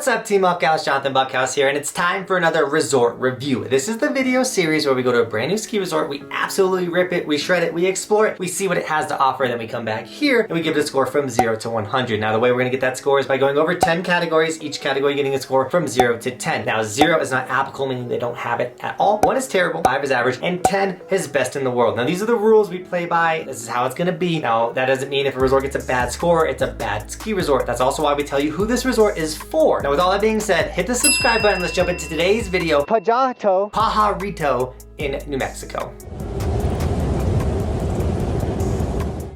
What's up, Team Buckhouse? Johnathan Buckhouse here, and it's time for another resort review. This is the video series where we go to a brand new ski resort, we absolutely rip it, we shred it, we explore it, we see what it has to offer, then we come back here and we give it a score from 0 to 100. Now, the way we're gonna get that score is by going over 10 categories, each category getting a score from 0 to 10. Now, 0 is not applicable, meaning they don't have it at all. 1 is terrible, 5 is average, and 10 is best in the world. Now, these are the rules we play by. This is how it's gonna be. Now, that doesn't mean if a resort gets a bad score, it's a bad ski resort. That's also why we tell you who this resort is for. Now, with all that being said, hit the subscribe button. Let's jump into today's video. Pajarito in New Mexico.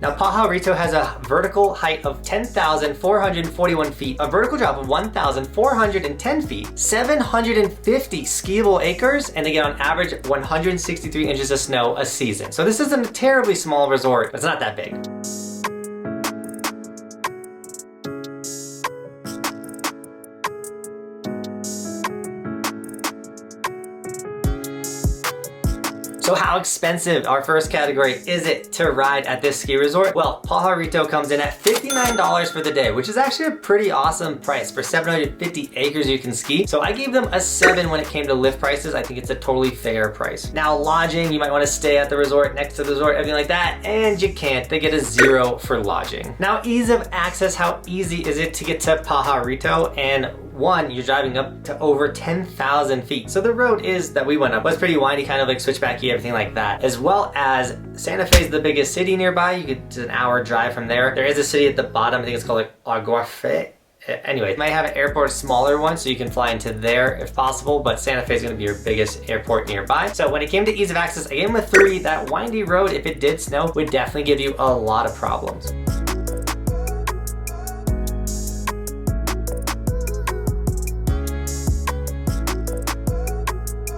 Now, Pajarito has a vertical height of 10,441 feet, a vertical drop of 1,410 feet, 750 skiable acres, and they get on average 163 inches of snow a season. So this isn't a terribly small resort, but it's not that big. So how expensive, our first category, is it to ride at this ski resort? Well, Pajarito comes in at $59 for the day, which is actually a pretty awesome price. For 750 acres you can ski. So I gave them a 7 when it came to lift prices. I think it's a totally fair price. Now, lodging, you might want to stay at the resort, next to the resort, everything like that, and you can't. They get a 0 for lodging. Now, ease of access, how easy is it to get to Pajarito? And one, you're driving up to over 10,000 feet. So the road that we went up was pretty windy, kind of like switchbacky, everything like that. As well as Santa Fe is the biggest city nearby. It's an hour drive from there. There is a city at the bottom, I think it's called like Aguafe. Anyway, it might have an airport, a smaller one, so you can fly into there if possible, but Santa Fe is gonna be your biggest airport nearby. So when it came to ease of access, I gave them a 3. That windy road, if it did snow, would definitely give you a lot of problems.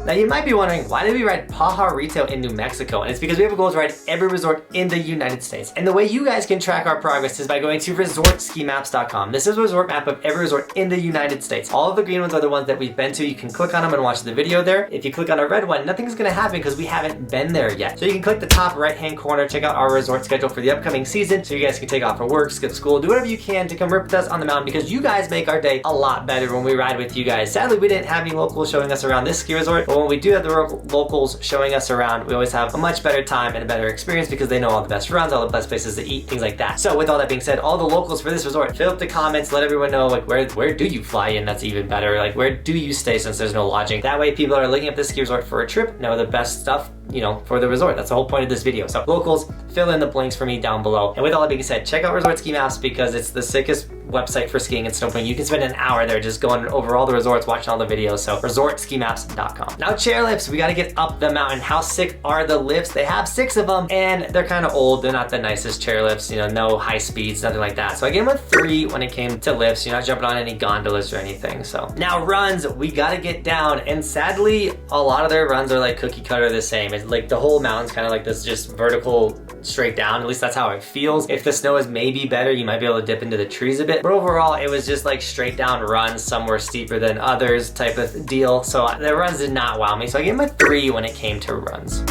Now, you might be wondering, why did we ride Pajarito in New Mexico? And it's because we have a goal to ride every resort in the United States. And the way you guys can track our progress is by going to resortskimaps.com. This is a resort map of every resort in the United States. All of the green ones are the ones that we've been to. You can click on them and watch the video there. If you click on a red one, nothing's gonna happen because we haven't been there yet. So you can click the top right-hand corner, check out our resort schedule for the upcoming season, so you guys can take off for work, skip school, do whatever you can to come rip with us on the mountain, because you guys make our day a lot better when we ride with you guys. Sadly, we didn't have any locals showing us around this ski resort, but when we do have the locals showing us around, we always have a much better time and a better experience because they know all the best runs, all the best places to eat, things like that. So with all that being said, all the locals for this resort, fill up the comments, let everyone know like where do you fly in, that's even better. Like, where do you stay since there's no lodging? That way people that are looking up this ski resort for a trip know the best stuff, you know, for the resort. That's the whole point of this video. So locals, fill in the blinks for me down below. And with all that being said, check out Resort Ski Maps because it's the sickest website for skiing and snowboarding. You can spend an hour there just going over all the resorts, watching all the videos. So resortskimaps.com. Now, chairlifts, we got to get up the mountain. How sick are the lifts? They have 6 of them and they're kind of old. They're not the nicest chairlifts, you know, no high speeds, nothing like that. So I gave them a 3 when it came to lifts. You're not jumping on any gondolas or anything. So now runs, we got to get down, and sadly a lot of their runs are like cookie cutter the same. It's like the whole mountain's kind of like this just vertical straight down. At least that's how it feels. If the snow is maybe better, you might be able to dip into the trees a bit, but overall it was just like straight down runs, some were steeper than others type of deal. So the runs did not wow me, so I gave them a 3 when it came to runs.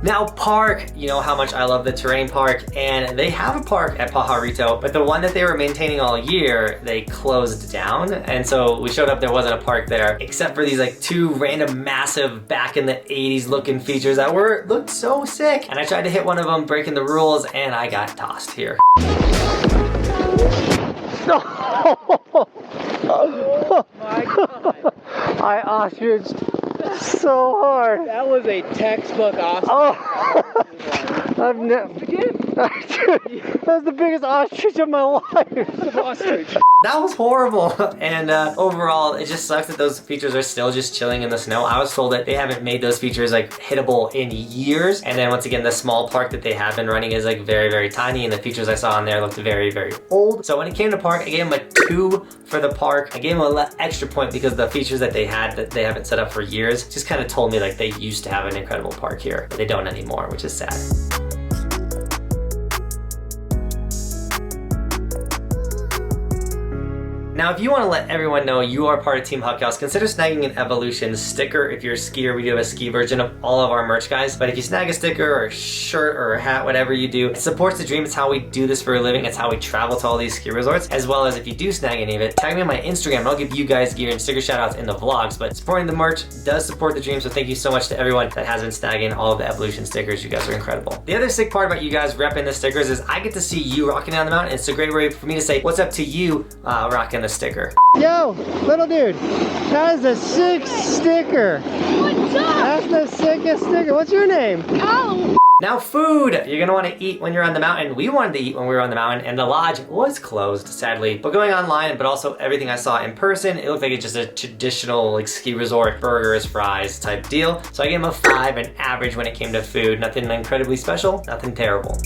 Now, park, you know how much I love the terrain park, and they have a park at Pajarito, but the one that they were maintaining all year, they closed down. And so we showed up, there wasn't a park there, except for these like 2 random massive back in the 80s looking features that looked so sick. And I tried to hit one of them, breaking the rules, and I got tossed here. No! Oh my God. I ostriched so hard. That was a textbook ostrich. Oh. I've never. That was the biggest ostrich of my life. Ostrich. That was horrible. And overall, it just sucks that those features are still just chilling in the snow. I was told that they haven't made those features like hittable in years. And then once again, the small park that they have been running is like very, very tiny, and the features I saw on there looked very, very old. So when it came to park, I gave them a 2 for the park. I gave them an extra point because the features that they had that they haven't set up for years just kind of told me like they used to have an incredible park here, but they don't anymore, which is sad. Now, if you want to let everyone know you are part of Team Buckhouse, consider snagging an Evolution sticker. If you're a skier, we do have a ski version of all of our merch, guys. But if you snag a sticker or a shirt or a hat, whatever you do, it supports the dream. It's how we do this for a living. It's how we travel to all these ski resorts. As well as if you do snag any of it, tag me on my Instagram and I'll give you guys gear and sticker shout outs in the vlogs. But supporting the merch does support the dream, so thank you so much to everyone that has been snagging all of the Evolution stickers. You guys are incredible. The other sick part about you guys repping the stickers is I get to see you rocking down the mountain. It's a great way for me to say what's up to you rocking the sticker. Yo, little dude, that is a sick sticker. What's up? That's the sickest sticker. What's your name? Oh. Now food! You're gonna want to eat when you're on the mountain. We wanted to eat when we were on the mountain and the lodge was closed, sadly. But going online, but also everything I saw in person, it looked like it's just a traditional like ski resort, burgers, fries type deal. So I gave them a 5, an average when it came to food. Nothing incredibly special, nothing terrible.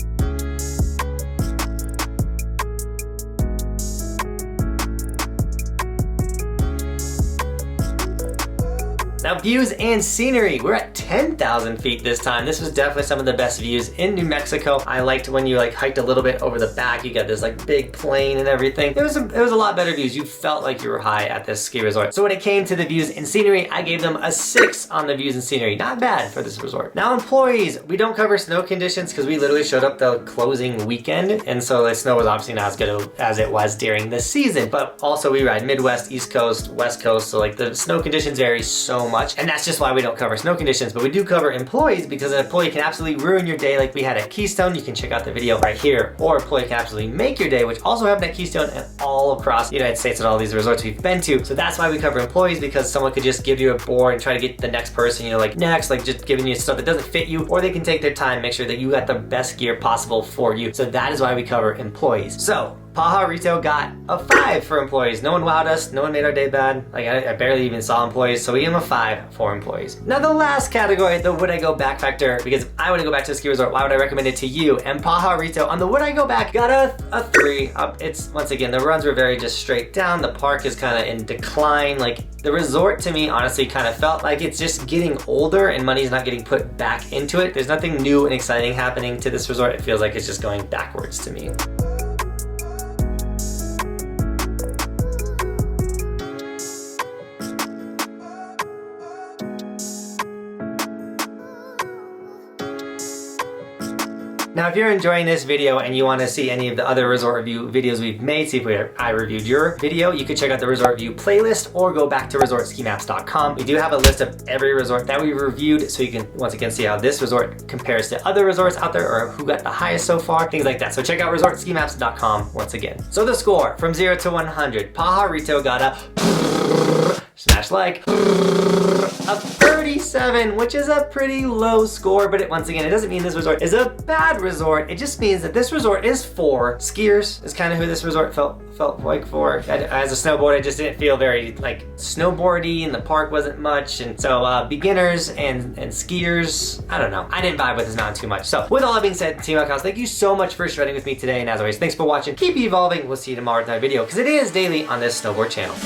Now views and scenery, we're at 10,000 feet this time. This was definitely some of the best views in New Mexico. I liked when you like hiked a little bit over the back, you got this like big plain and everything. It was a lot better views. You felt like you were high at this ski resort. So when it came to the views and scenery, I gave them a 6 on the views and scenery. Not bad for this resort. Now employees, we don't cover snow conditions because we literally showed up the closing weekend. And so the snow was obviously not as good as it was during the season. But also we ride Midwest, East Coast, West Coast. So like the snow conditions vary so much, and that's just why we don't cover snow conditions, but we do cover employees because an employee can absolutely ruin your day like we had at Keystone. You can check out the video right here. Or an employee can absolutely make your day, which also happened at Keystone and all across the United States at all these resorts we've been to. So that's why we cover employees, because someone could just give you a board and try to get the next person, you know, like next, like just giving you stuff that doesn't fit you, or they can take their time, make sure that you got the best gear possible for you. So that is why we cover employees. So Pajarito got a 5 for employees. No one wowed us, no one made our day bad. Like I barely even saw employees, so we gave him a 5 for employees. Now the last category, the would I go back factor, because if I would go back to a ski resort, why would I recommend it to you? And Pajarito on the would I go back got a 3. It's, once again, the runs were very just straight down. The park is kind of in decline. Like the resort to me honestly kind of felt like it's just getting older and money's not getting put back into it. There's nothing new and exciting happening to this resort. It feels like it's just going backwards to me. Now, if you're enjoying this video and you want to see any of the other resort review videos we've made, see if I reviewed your video, you can check out the resort review playlist or go back to resortskimaps.com. We do have a list of every resort that we've reviewed, so you can once again see how this resort compares to other resorts out there or who got the highest so far, things like that. So check out resortskimaps.com once again. So the score from 0 to 100, Pajarito got a smash like a 37, which is a pretty low score, but once again, it doesn't mean this resort is a bad resort. It just means that this resort is for skiers, is kind of who this resort felt like for. As a snowboarder, I just didn't feel very like snowboardy, and the park wasn't much, and so beginners and skiers, I don't know. I didn't vibe with this mountain too much. So with all that being said, Team Buckhouse, thank you so much for shredding with me today, and as always, thanks for watching. Keep evolving. We'll see you tomorrow with another video, because it is daily on this snowboard channel.